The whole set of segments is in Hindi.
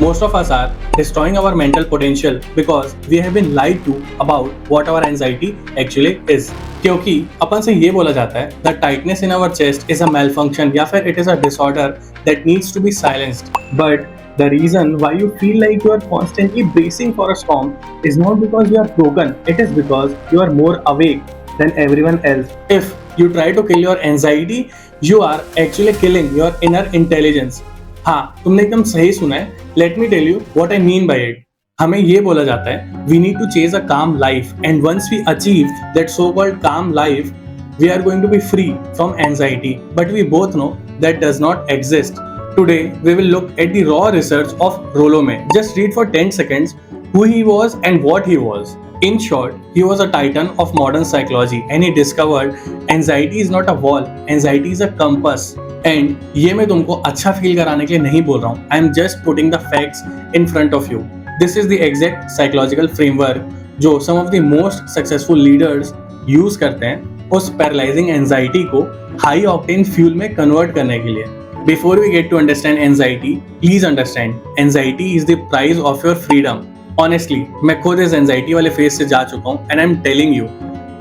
Most of us are destroying our mental potential because we have been lied to about what our anxiety actually is. क्योंकि अपन से ये बोला जाता है that tightness in our chest is a malfunction या फिर it is a disorder that needs to be silenced. But the reason why you feel like you are constantly bracing for a storm is not because you are broken. It is because you are more awake than everyone else. If you try to kill your anxiety, you are actually killing your inner intelligence. हाँ, तुमने एकदम सही सुना है. Let me tell you what I mean by it. हमें ये बोला जाता है we need to chase a calm life and once we achieve that so called calm life we are going to be free from anxiety. But we both know that does not exist. Today we will look at the raw research of Rollo May. Just read for 10 seconds who he was and what he was. In short, he was a titan of modern psychology and he discovered anxiety is not a wall, anxiety is a compass. And ये मैं तुमको अच्छा फील कराने के लिए नहीं बोल रहा हूँ. I am just putting the facts in front of you. This is the exact psychological framework जो some of the most successful leaders use करते हैं उस paralyzing anxiety को high octane fuel में convert करने के लिए. Before we get to understand anxiety, please understand anxiety is the price of your freedom. Honestly, मैं खुद इस anxiety वाले फेज से जा चुका हूँ and I'm telling you,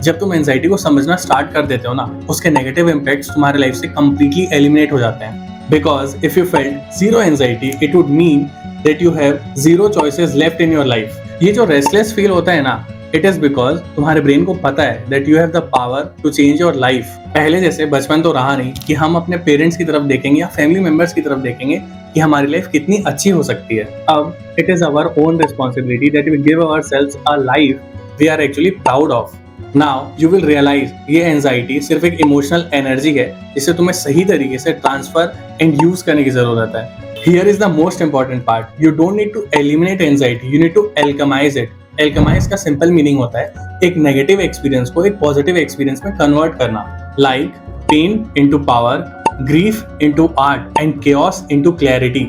जब तुम anxiety को समझना स्टार्ट कर देते हो ना, उसके नेगेटिव इम्पैक्ट्स तुम्हारे लाइफ से completely eliminate हो जाते हैं. Because if you felt zero anxiety, it would mean that you have zero choices left in your life. ये जो restless feel होता है ना, इट इज बिकॉज तुम्हारे ब्रेन को पता है that you have the power to change your life. पहले जैसे बचपन तो रहा नहीं कि हम अपने पेरेंट्स की तरफ देखेंगे या फैमिली मेंबर्स की तरफ देखेंगे कि हमारी लाइफ कितनी अच्छी हो सकती है. अब it is our own responsibility that we give ourselves a life we are actually proud of. Now you will realise ये एंजाइटी सिर्फ एक इमोशनल एनर्जी है जिसे तुम्हें सही तरीके से ट्रांसफर एंड यूज करने की जरूरत है. Here is the most important part. You don't need to eliminate anxiety, you need to alchemize it. Alchemize का सिंपल मीनिंग होता है एक नेगेटिव एक्सपीरियंस को एक पॉजिटिव एक्सपीरियंस में कन्वर्ट करना. Like pain into power, grief into art and chaos into clarity.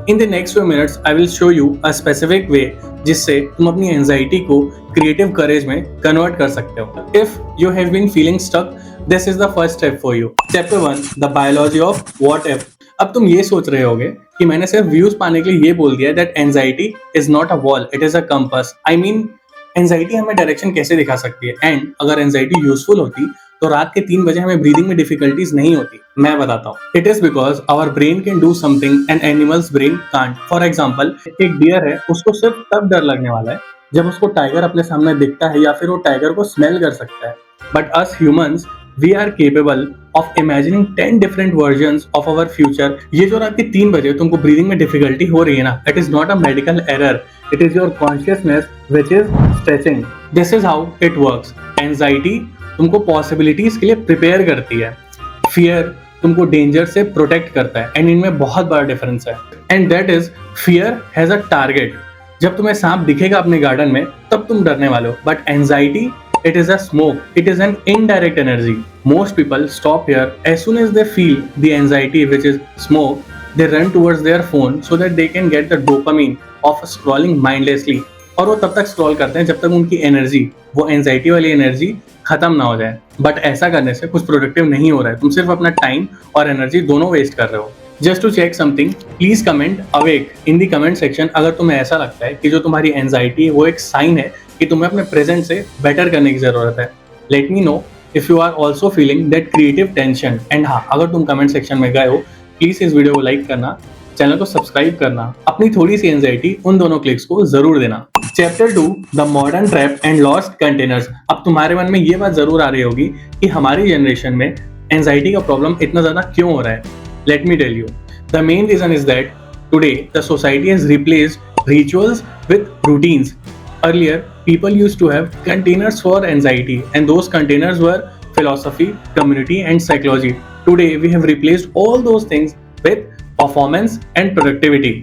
In the next few minutes I will show you a specific way जिससे तुम अपनी एंजाइटी को क्रिएटिव करेज में कन्वर्ट कर सकते हो. If you have been feeling stuck, this is the first step for you. Chapter 1, the biology of what if. अब तुम ये सोच रहे होगे कि मैंने सिर्फ व्यूज पाने के लिए ये बोल दिया that anxiety is not a wall, it is a compass. I mean anxiety हमें डायरेक्शन कैसे दिखा सकती है. एंड अगर एंजाइटी यूजफुल होती तो रात के 3 बजे हमें ब्रीदिंग में डिफिकल्टीज नहीं होती. मैं बताता हूँ. It is because our brain can do something and animals brain can't. For example, एक डियर है, उसको सिर्फ तब डर लगने वाला है जब उसको टाइगर अपने सामने दिखता है या फिर वो टाइगर को स्मेल कर सकता है. But us humans we are capable of imagining 10 different versions of our future. ये जो रात के 3 बजे तुमको ब्रीदिंग में डिफिकल्टी हो रही है ना, it is not a medical error, it is your consciousness which is stretching. This is how it works. Anxiety तुमको possibilities के लिए prepare करती है. Fear तुमको danger से protect करता है. And इनमें बहुत बड़ा difference है. And that is fear has a target. जब तुम्हें सांप दिखेगा अपने गार्डन में तब तुम डरने वाले हो. But anxiety, it is a smoke. It is an indirect energy. Most people stop here as soon as they feel the anxiety, which is smoke. They run towards their phone so that they can get the dopamine of scrolling mindlessly. और वो तब तक स्क्रॉल करते हैं जब तक उनकी एनर्जी, वो एंजाइटी वाली एनर्जी खत्म ना हो जाए. बट ऐसा करने से कुछ प्रोडक्टिव नहीं हो रहा है. तुम सिर्फ अपना टाइम और एनर्जी दोनों वेस्ट कर रहे हो. Just to check something, please comment awake in the comment section अगर तुम्हें ऐसा लगता है कि जो तुम्हारी एंजाइटी है वो एक साइन है कि तुम्हें अपने प्रेजेंट से बेटर करने की जरूरत है. Let me know if you are also feeling that creative tension. And हाँ, अगर तुम कमेंट सेक्शन में गए हो, प्लीज इस वीडियो को लाइक करना, चैनल को सब्सक्राइब करना, अपनी थोड़ी सी एंजाइटी उन दोनों क्लिक्स को जरूर देना. Chapter 2, the modern trap and lost containers. अब तुम्हारे मन में ये बात जरूर आ रही होगी कि हमारी जनरेशन में एंजाइटी का प्रॉब्लम इतना ज्यादा क्यों हो रहा है. Let me tell you. The main reason is that today the society has replaced rituals with routines. Earlier, people used to have containers for anxiety, and those containers were philosophy, community, and psychology. Today, we have replaced all those things with performance and productivity.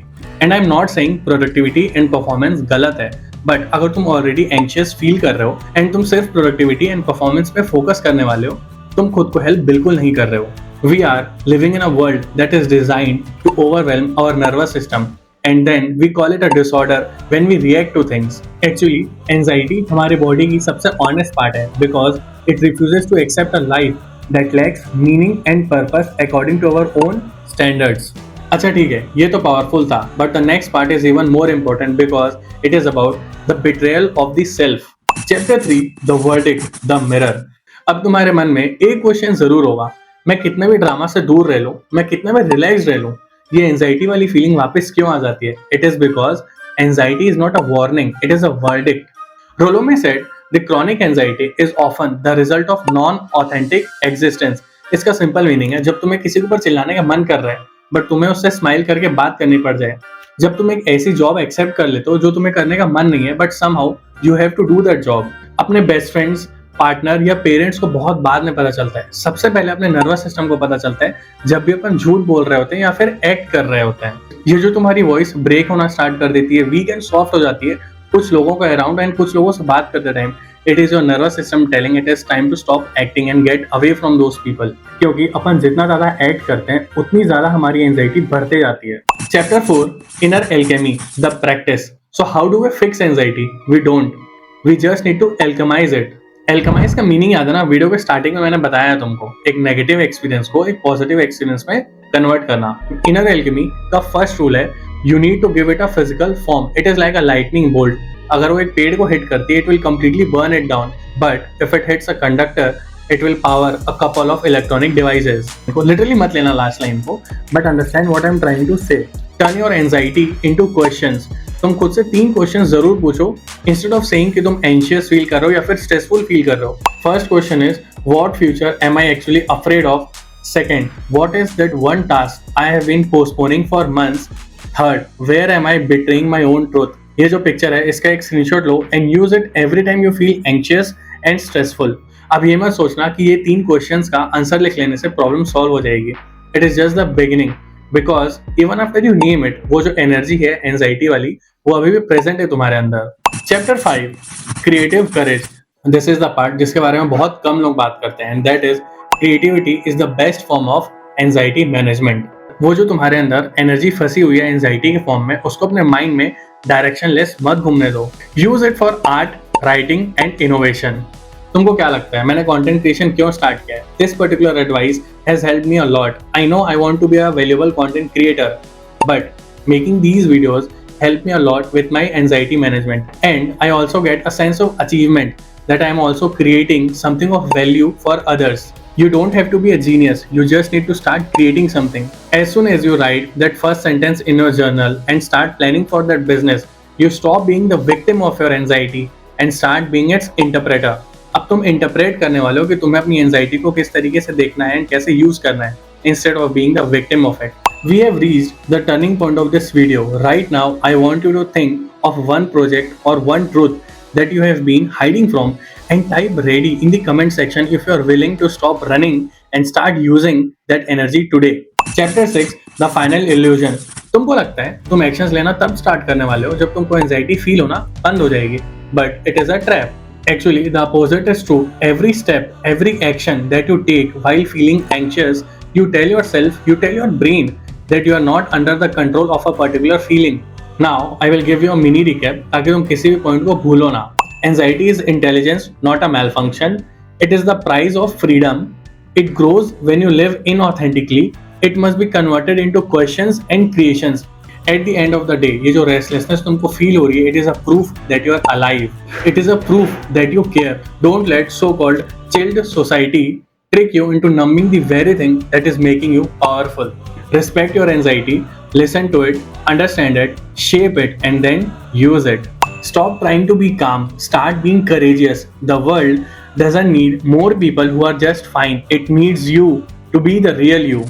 And I'm not saying productivity and performance गलत है, but अगर तुम already anxious feel कर रहे हो and तुम सिर्फ productivity and performance पे focus करने वाले हो, तुम खुद को help बिल्कुल नहीं कर रहे हो. We are living in a world that is designed to overwhelm our nervous system. And then we call it a disorder when we react to things. Actually, anxiety हमारे body की सबसे honest part है because it refuses to accept a life that lacks meaning and purpose according to our own standards. अच्छा ठीक है, ये तो पावरफुल था, but the next part is even more important because it is about the betrayal of the self. Chapter 3, the verdict, the mirror. अब तुम्हारे मन में एक क्वेश्चन जरूर होगा, मैं कितने भी ड्रामा से दूर रह लूं, मैं कितने भी रिलैक्स रह लूं, ये एंजाइटी वाली फीलिंग वापस क्यों आ जाती है? It is because anxiety is not a warning, it is a verdict. Rollo May said the chronic anxiety is often the result of non authentic existence. इसका सिंपल मीनिंग है, जब तुम्हें किसी के ऊपर चिल्लाने का मन कर रहा है बट तुम्हें उससे स्माइल करके बात करनी पड़ जाए, जब तुम एक ऐसी जॉब एक्सेप्ट कर लेते हो जो तुम्हें करने का मन नहीं है but somehow you have to do that job. अपने बेस्ट फ्रेंड्स, पार्टनर या पेरेंट्स को बहुत बाद में पता चलता है, सबसे पहले अपने नर्वस सिस्टम को पता चलता है जब भी अपन झूठ बोल रहे होते हैं या फिर एक्ट कर रहे होते हैं। ये जो तुम्हारी वॉइस ब्रेक होना स्टार्ट कर देती है, वीक एंड सॉफ्ट हो जाती है कुछ लोगों को अराउंड एंड कुछ लोगों से बात करते time, it is your nervous system telling it is time to stop acting and get away from those people. क्योंकि अपन जितना ज्यादा एक्ट करते हैं उतनी ज्यादा हमारी एंजाइटी बढ़ते जाती है। Chapter 4, inner alchemy, the practice. So how do we fix anxiety? We don't, we just need to alchemize it. Alchemize का मीनिंग याद है ना? वीडियो के स्टार्टिंग में मैंने बताया तुमको, एक नेगेटिव एक्सपीरियंस को एक पॉजिटिव एक्सपीरियंस में कन्वर्ट करना। इनर एल्केमी का फर्स्ट रूल है, you need to give it a physical form. It is like a lightning bolt. अगर वो एक पेड़ को हिट करती है, it will completely burn it down, but if it hits a conductor, it will power a couple of electronic devices. Literally मत लेना लास्ट लाइन को, but understand what I am trying to से। Turn your anxiety into questions. तुम खुद से 3 क्वेश्चन जरूर पूछो इंस्टेड ऑफ सेइंग कि तुम एंशियस फील कर रहे हो या फिर स्ट्रेसफुल फील कर रहे हो। First question is, what future am I actually afraid of? Second, what is that one task I have been postponing for months? Third, where am I betraying my own truth? ये जो पिक्चर है इसका एक स्क्रीनशॉट लो and use it every time you feel anxious and stressful. अब ये मत सोचना कि ये 3 क्वेश्चंस का आंसर लिख लेने से प्रॉब्लम सॉल्व हो जाएगी। It is just the beginning, because even after you name it, वो जो एनर्जी है एंजाइटी वाली, वो अभी भी प्रेजेंट है तुम्हारे अंदर। Chapter 5, creative courage. This is the part जिसके बारे में बहुत कम लोग बात करते हैं, and that is creativity is the best form of anxiety management. वो जो तुम्हारे अंदर एनर्जी फंसी हुई है एंजाइटी के फॉर्म में, उसको अपने माइंड में डायरेक्शनलेस मत घूमने दो। Use it for art, writing and innovation. तुमको क्या लगता है मैंने कंटेंट क्रिएशन क्यों स्टार्ट किया है? This particular advice has helped me a lot. I know I want to be a valuable content creator, but making these videos help me a lot with my anxiety management, and I also get a sense of achievement that I am also creating something of value for others. You don't have to be a genius, you just need to start creating something. As soon as you write that first sentence in your journal and start planning for that business, you stop being the victim of your anxiety and start being its interpreter. अब तुम इंटरप्रेट करने वाले हो कि तुम्हें अपनी एंजाइटी को किस तरीके से देखना है एंड कैसे यूज करना है, instead of being the victim of it. We have reached the turning point of this video. Right now, I want you to think of one project or one truth that you have been hiding from and type ready in the comment section if you are willing to stop running and start using that energy today. Chapter 6, the final illusion. तुमको लगता है तुम एक्शंस लेना तब स्टार्ट करने वाले हो जब तुमको एंजाइटी फील होना बंद हो जाएगी, but it is a trap. Actually, the opposite is true. Every step, every action that you take while feeling anxious, you tell yourself, you tell your brain that you are not under the control of a particular feeling. Now, I will give you a mini recap ताकि तुम किसी भी पॉइंट को भूलो ना। Anxiety is intelligence, not a malfunction. It is the price of freedom. It grows when you live inauthentically. It must be converted into questions and creations. At the end of the day, ये जो restlessness तुमको feel हो रही है, it is a proof that you are alive. It is a proof that you care. Don't let so-called chilled society trick you into numbing the very thing that is making you powerful. Respect your anxiety, listen to it, understand it, shape it, and then use it. Stop trying to be calm, start being courageous. The world doesn't need more people who are just fine. It needs you to be the real you.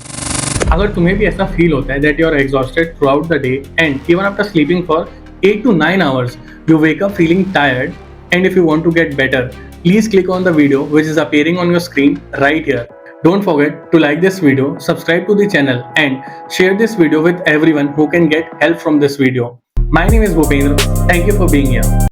अगर तुम्हें भी ऐसा फील होता है that you are exhausted throughout the day and even after sleeping for 8 to 9 hours, you wake up feeling tired, and if you want to get better, please click on the video which is appearing on your screen right here. Don't forget to like this video, subscribe to the channel, and share this video with everyone who can get help from this video. My name is Bhupendra. Thank you for being here.